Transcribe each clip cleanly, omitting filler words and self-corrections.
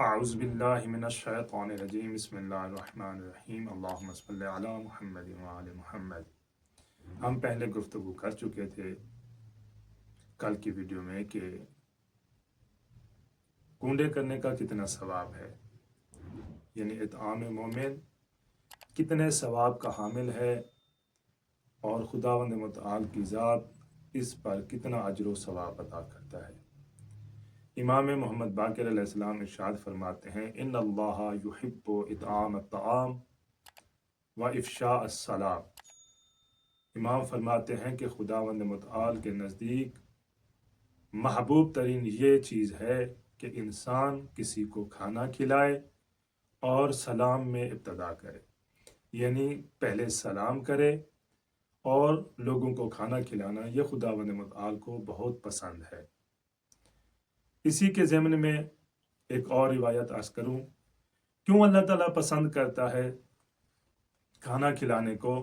اعوذ باللہ من الشیطان الرجیم بسم اللہ الرحمن الرحیم اللہم صلی علی محمد وعلی محمد۔ ہم پہلے گفتگو کر چکے تھے کل کی ویڈیو میں کہ کنڈے کرنے کا کتنا ثواب ہے، یعنی اطعام مومن کتنے ثواب کا حامل ہے اور خداوند متعال کی ذات اس پر کتنا اجر و ثواب عطا کرتا ہے۔ امام محمد باقر علیہ السلام ارشاد فرماتے ہیں ان اللہ یحب اطعام الطعام و افشاء السلام۔ امام فرماتے ہیں کہ خداوند متعال کے نزدیک محبوب ترین یہ چیز ہے کہ انسان کسی کو کھانا کھلائے اور سلام میں ابتدا کرے، یعنی پہلے سلام کرے اور لوگوں کو کھانا کھلانا یہ خداوند متعال کو بہت پسند ہے۔ اسی کے ضمن میں ایک اور روایت عرض کروں، کیوں اللہ تعالیٰ پسند کرتا ہے کھانا کھلانے کو؟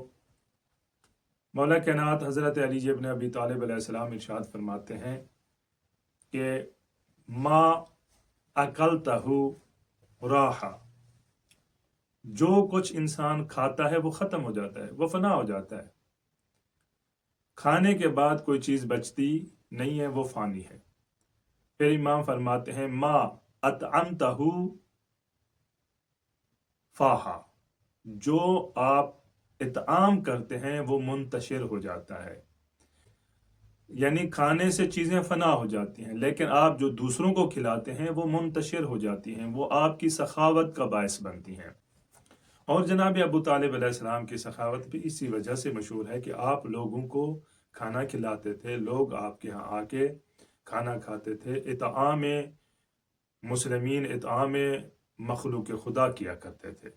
مولا کائنات حضرت علی ابن ابی طالب علیہ السلام ارشاد فرماتے ہیں کہ ما اکلتہ راح، جو کچھ انسان کھاتا ہے وہ ختم ہو جاتا ہے، وہ فنا ہو جاتا ہے۔ کھانے کے بعد کوئی چیز بچتی نہیں ہے، وہ فانی ہے۔ پھر امام فرماتے ہیں ما اطعمتہ فاحا، جو آپ اطعام کرتے ہیں وہ منتشر ہو جاتا ہے، یعنی کھانے سے چیزیں فنا ہو جاتی ہیں، لیکن آپ جو دوسروں کو کھلاتے ہیں وہ منتشر ہو جاتی ہیں، وہ آپ کی سخاوت کا باعث بنتی ہیں۔ اور جناب ابو طالب علیہ السلام کی سخاوت بھی اسی وجہ سے مشہور ہے کہ آپ لوگوں کو کھانا کھلاتے تھے، لوگ آپ کے ہاں آ کے کھانا کھاتے تھے، اطعام مسلمین اطعام مخلوق خدا کیا کرتے تھے۔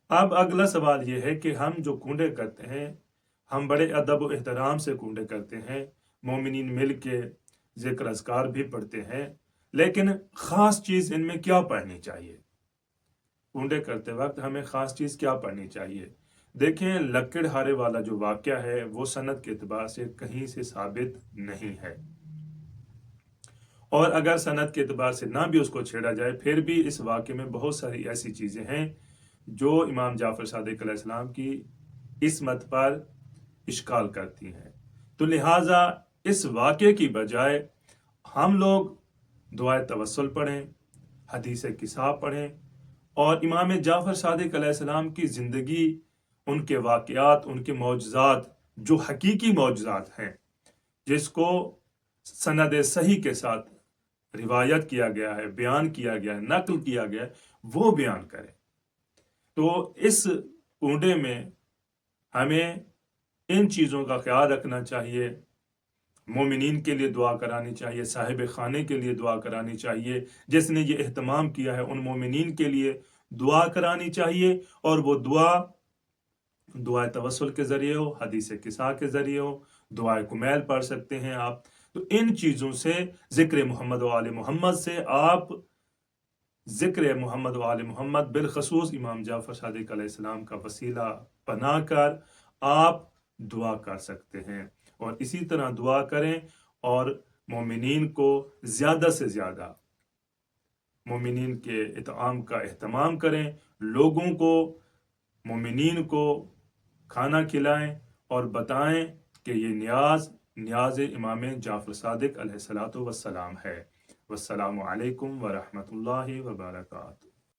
اب اگلا سوال یہ ہے کہ ہم جو کنڈے کرتے ہیں، ہم بڑے ادب و احترام سے کنڈے کرتے ہیں، مومنین مل کے ذکر اذکار بھی پڑھتے ہیں، لیکن خاص چیز ان میں کیا پڑھنی چاہیے؟ کنڈے کرتے وقت ہمیں خاص چیز کیا پڑھنی چاہیے؟ دیکھیں، لکڑ ہارے والا جو واقعہ ہے وہ سند کے اعتبار سے کہیں سے ثابت نہیں ہے، اور اگر سند کے اعتبار سے نہ بھی اس کو چھیڑا جائے پھر بھی اس واقعے میں بہت ساری ایسی چیزیں ہیں جو امام جعفر صادق علیہ السلام کی عصمت پر اشکال کرتی ہیں۔ تو لہٰذا اس واقعے کی بجائے ہم لوگ دعائے توسل پڑھیں، حدیث کسا پڑھیں، اور امام جعفر صادق علیہ السلام کی زندگی، ان کے واقعات، ان کے معجزات جو حقیقی معجزات ہیں، جس کو سند صحیح کے ساتھ روایت کیا گیا ہے، بیان کیا گیا ہے، نقل کیا گیا ہے، وہ بیان کریں۔ تو اس کنڈے میں ہمیں ان چیزوں کا خیال رکھنا چاہیے، مومنین کے لیے دعا کرانی چاہیے، صاحب خانے کے لیے دعا کرانی چاہیے، جس نے یہ اہتمام کیا ہے ان مومنین کے لیے دعا کرانی چاہیے، اور وہ دعائے توسل کے ذریعے ہو، حدیث کسا کے ذریعے ہو، دعائے کمیل پڑھ سکتے ہیں آپ۔ تو ان چیزوں سے، ذکر محمد و آل محمد سے آپ ذکر محمد و آل محمد، بالخصوص امام جعفر صادق علیہ السلام کا وسیلہ بنا کر آپ دعا کر سکتے ہیں، اور اسی طرح دعا کریں اور مومنین کو زیادہ سے زیادہ مومنین کے اطعام کا اہتمام کریں، لوگوں کو، مومنین کو کھانا کھلائیں اور بتائیں کہ یہ نیاز امام جعفر صادق علیہ السلام ہے۔ والسلام علیکم ورحمۃ اللہ وبرکاتہ۔